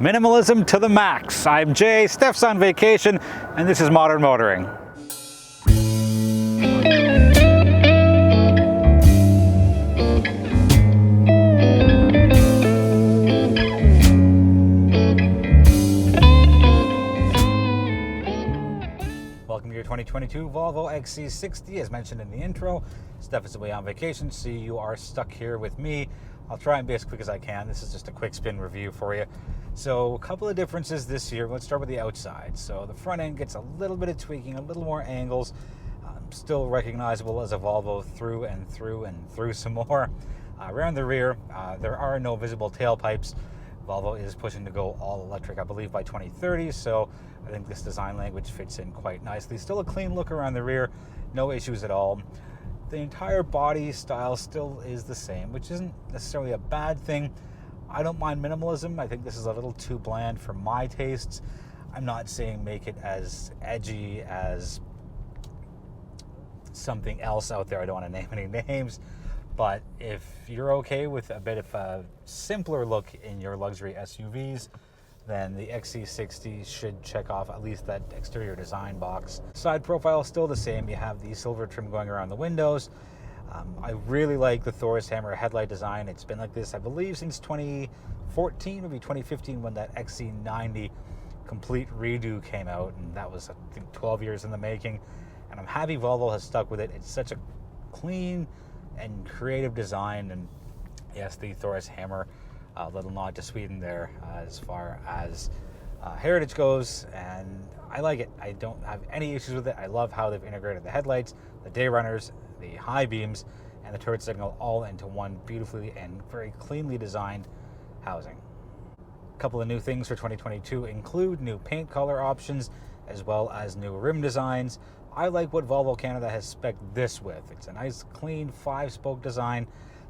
Minimalism to the max. I'm Jay, Steph's on vacation, and this is Modern Motoring. Welcome to your 2022 Volvo XC60. As mentioned in the intro, Steph is away on vacation, so you are stuck here with me. I'll try and be as quick as I can. This is just a quick spin review for you. So a couple of differences this year. Let's start with the outside. So the front end gets a little bit of tweaking, a little more angles. Still recognizable as a Volvo through and through some more. Around the rear, there are no visible tailpipes. Volvo is pushing to go all electric, I believe, by 2030. So I think this design language fits in quite nicely. Still a clean look around the rear, no issues at all. The entire body style still is the same, which isn't necessarily a bad thing. I don't mind minimalism. I think this is a little too bland for my tastes. I'm not saying make it as edgy as something else out there. I don't want to name any names, but if you're okay with a bit of a simpler look in your luxury SUVs, then the XC60 should check off at least that exterior design box. Side profile still the same. You have the silver trim going around the windows. I really like the Thor's hammer headlight design. It's been like this, I believe, since 2014, maybe 2015, when that XC90 complete redo came out, and that was, I think, 12 years in the making. And I'm happy Volvo has stuck with it. It's such a clean and creative design, and yes, the Thor's hammer, a little nod to Sweden there as far as heritage goes, and I like it. I don't have any issues with it. I love how they've integrated the headlights, the day runners, the high beams, and the turret signal all into one beautifully and very cleanly designed housing. A couple of new things for 2022 include new paint color options as well as new rim designs. I like what Volvo Canada has spec'd this with. It's a nice clean 5-spoke design,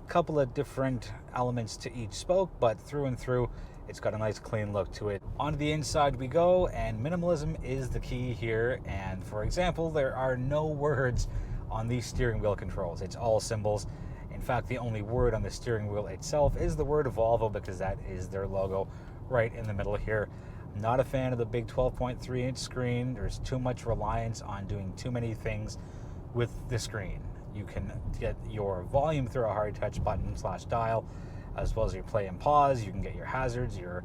couple of different elements to each spoke, but through and through it's got a nice clean look to it. On the inside we go, and minimalism is the key here. And for example, there are no words on these steering wheel controls. It's all symbols. In fact, the only word on the steering wheel itself is the word Volvo, because that is their logo right in the middle here. I'm not a fan of the big 12.3-inch screen. There's too much reliance on doing too many things with the screen. You can get your volume through a hard touch button / dial, as well as your play and pause. You can get your hazards, your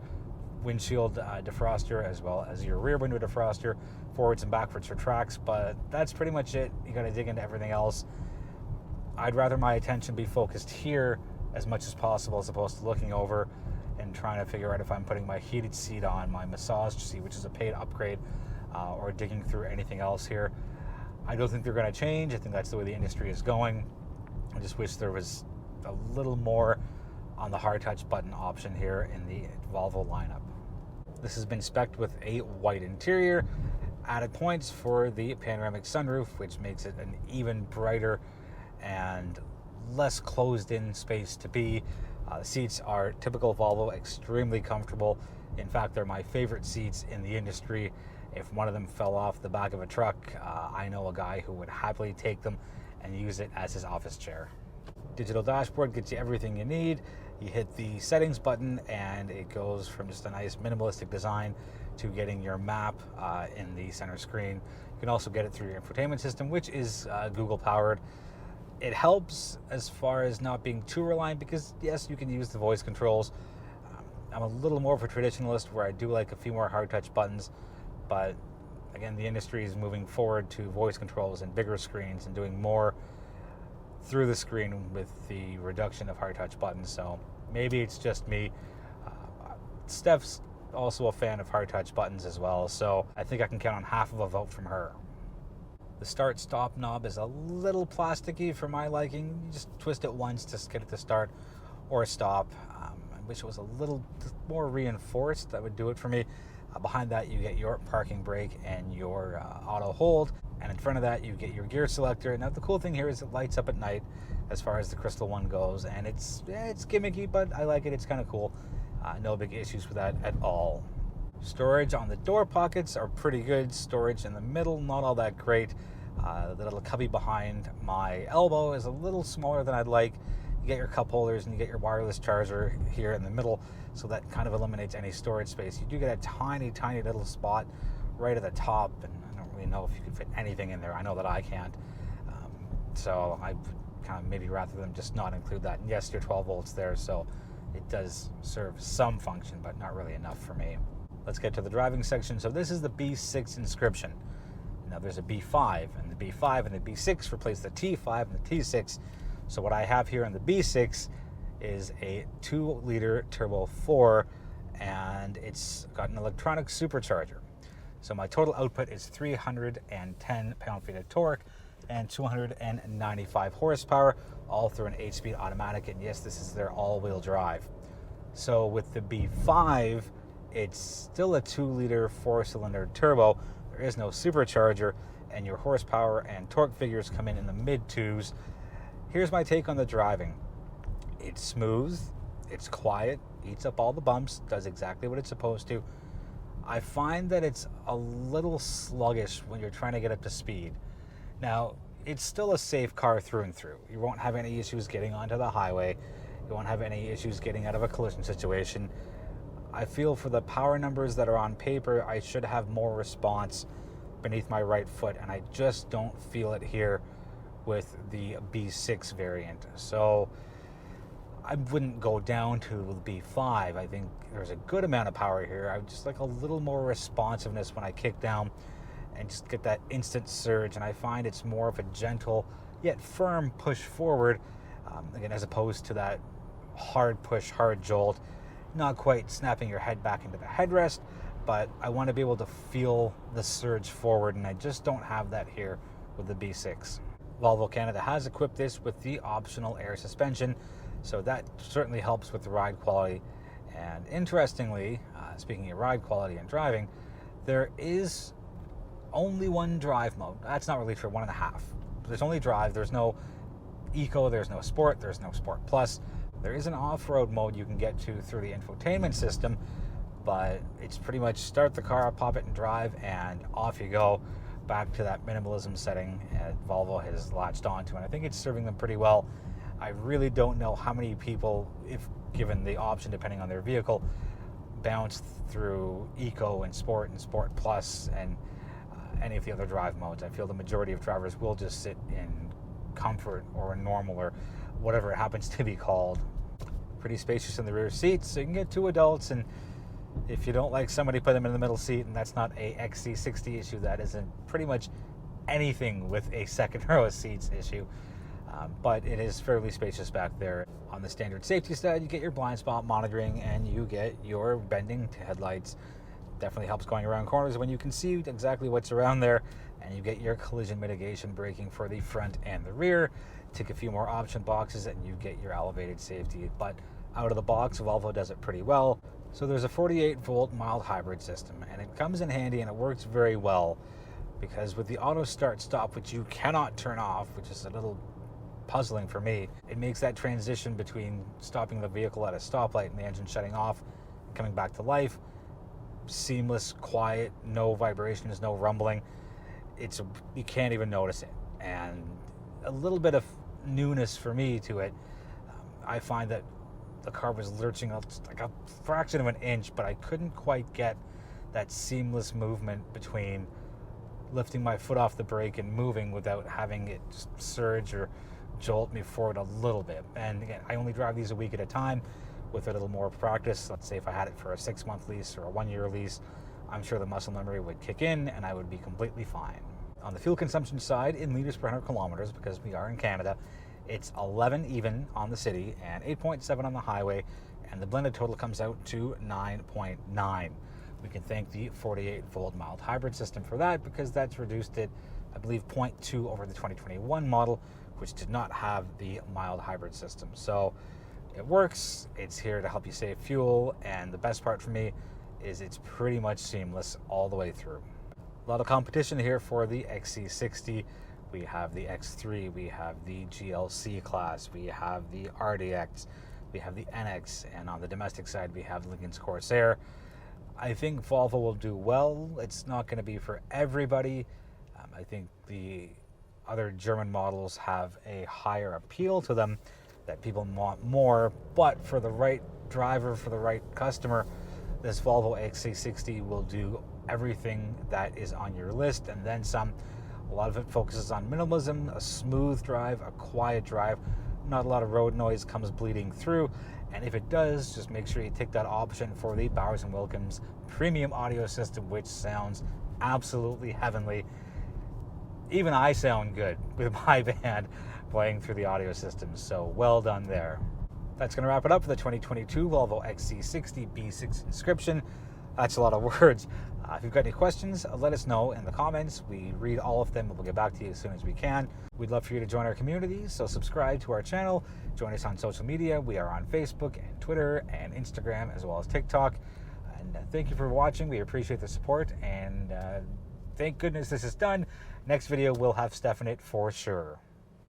windshield defroster, as well as your rear window defroster, forwards and backwards for tracks, but that's pretty much it. You got to dig into everything else. I'd rather my attention be focused here as much as possible, as opposed to looking over and trying to figure out if I'm putting my heated seat on, my massage seat, which is a paid upgrade, or digging through anything else here. I don't think they're going to change. I think that's the way the industry is going. I just wish there was a little more on the hard touch button option here in the Volvo lineup. This has been spec'd with a white interior, added points for the panoramic sunroof, which makes it an even brighter and less closed in space to be. The seats are typical Volvo, extremely comfortable. In fact, they're my favorite seats in the industry. If one of them fell off the back of a truck, I know a guy who would happily take them and use it as his office chair. Digital dashboard gets you everything you need. You hit the settings button and it goes from just a nice minimalistic design to getting your map in the center screen. You can also get it through your infotainment system, which is Google powered. It helps as far as not being too reliant, because yes, you can use the voice controls. I'm a little more of a traditionalist, where I do like a few more hard touch buttons, but again, the industry is moving forward to voice controls and bigger screens and doing more through the screen with the reduction of hard touch buttons. So maybe it's just me. Steph's also a fan of hard touch buttons as well, so I think I can count on half of a vote from her. The start stop knob is a little plasticky for my liking. You just twist it once to get it to start or stop. I wish it was a little more reinforced. That would do it for me. Behind that, you get your parking brake and your auto hold, and in front of that you get your gear selector. Now the cool thing here is it lights up at night as far as the crystal one goes, and it's gimmicky, but I like it. It's kind of cool. No big issues with that at all. Storage on the door pockets are pretty good. Storage in the middle, not all that great. The little cubby behind my elbow is a little smaller than I'd like. You get your cup holders and you get your wireless charger here in the middle, so that kind of eliminates any storage space. You do get a tiny, tiny little spot right at the top, and I don't really know if you can fit anything in there. I know that I can't. So I kind of maybe rather than just not include that. And yes, your 12 volts there, so it does serve some function, but not really enough for me. Let's get to the driving section. So this is the B6 inscription. Now there's a B5, and the B5 and the B6 replace the T5 and the T6. So what I have here in the B6 is a 2-liter turbo 4, and it's got an electronic supercharger. So my total output is 310 pound-feet of torque and 295 horsepower, all through an 8-speed automatic. And yes, this is their all-wheel drive. So with the B5, it's still a 2-liter 4-cylinder turbo. There is no supercharger, and your horsepower and torque figures come in the mid-2s. Here's my take on the driving. It's smooth, it's quiet, eats up all the bumps, does exactly what it's supposed to. I find that it's a little sluggish when you're trying to get up to speed. Now, it's still a safe car through and through. You won't have any issues getting onto the highway. You won't have any issues getting out of a collision situation. I feel for the power numbers that are on paper, I should have more response beneath my right foot, and I just don't feel it here with the B6 variant. So I wouldn't go down to the B5. I think there's a good amount of power here. I would just like a little more responsiveness when I kick down and just get that instant surge. And I find it's more of a gentle yet firm push forward, again, as opposed to that hard push, hard jolt. Not quite snapping your head back into the headrest, but I want to be able to feel the surge forward, and I just don't have that here with the B6. Volvo Canada has equipped this with the optional air suspension, so that certainly helps with the ride quality. And interestingly, speaking of ride quality and driving, there is only one drive mode. That's not really true, 1.5. There's only drive. There's no eco, there's no sport, there's no sport plus. There is an off-road mode you can get to through the infotainment system, but it's pretty much start the car, pop it and drive, and off you go back to that minimalism setting that Volvo has latched onto, and I think it's serving them pretty well. I really don't know how many people, if given the option depending on their vehicle, bounce through eco and sport plus and any of the other drive modes. I feel the majority of drivers will just sit in comfort or normal or whatever it happens to be called. Pretty spacious in the rear seats, so you can get 2 adults, and if you don't like somebody, put them in the middle seat, and that's not a XC60 issue. That isn't pretty much anything with a second row of seats issue, but it is fairly spacious back there. On the standard safety side, you get your blind spot monitoring and you get your bending headlights. Definitely helps going around corners when you can see exactly what's around there, and you get your collision mitigation braking for the front and the rear. Tick a few more option boxes and you get your elevated safety, but out of the box, Volvo does it pretty well. So there's a 48-volt mild hybrid system, and it comes in handy and it works very well, because with the auto start stop, which you cannot turn off, which is a little puzzling for me, it makes that transition between stopping the vehicle at a stoplight and the engine shutting off and coming back to life seamless, quiet, no vibrations, no rumbling. You can't even notice it, and a little bit of newness for me to it. I find that the car was lurching like a fraction of an inch, but I couldn't quite get that seamless movement between lifting my foot off the brake and moving without having it just surge or jolt me forward a little bit. And again, I only drive these a week at a time with a little more practice. Let's say if I had it for a 6-month lease or a 1-year lease, I'm sure the muscle memory would kick in and I would be completely fine. On the fuel consumption side, in liters per 100 kilometers, because we are in Canada, it's 11 even on the city and 8.7 on the highway, and the blended total comes out to 9.9. We can thank the 48-volt mild hybrid system for that, because that's reduced it, I believe, 0.2 over the 2021 model, which did not have the mild hybrid system. So it works, it's here to help you save fuel, and the best part for me is it's pretty much seamless all the way through. A lot of competition here for the XC60. We have the X3, we have the GLC class, we have the RDX, we have the NX, and on the domestic side we have Lincoln's Corsair. I think Volvo will do well. It's not going to be for everybody. I think the other German models have a higher appeal to them, that people want more, but for the right driver, for the right customer, this Volvo XC60 will do everything that is on your list and then some. A lot of it focuses on minimalism, a smooth drive, a quiet drive, not a lot of road noise comes bleeding through, and if it does, just make sure you take that option for the Bowers & Wilkins premium audio system, which sounds absolutely heavenly. Even I sound good with my band playing through the audio system, so well done there. That's going to wrap it up for the 2022 Volvo XC60 B6 Inscription. That's a lot of words. If you've got any questions, let us know in the comments. We read all of them and we'll get back to you as soon as we can. We'd love for you to join our community, so subscribe to our channel. Join us on social media. We are on Facebook and Twitter and Instagram as well as TikTok. And thank you for watching. We appreciate the support, and thank goodness this is done. Next video will have Steph in it for sure.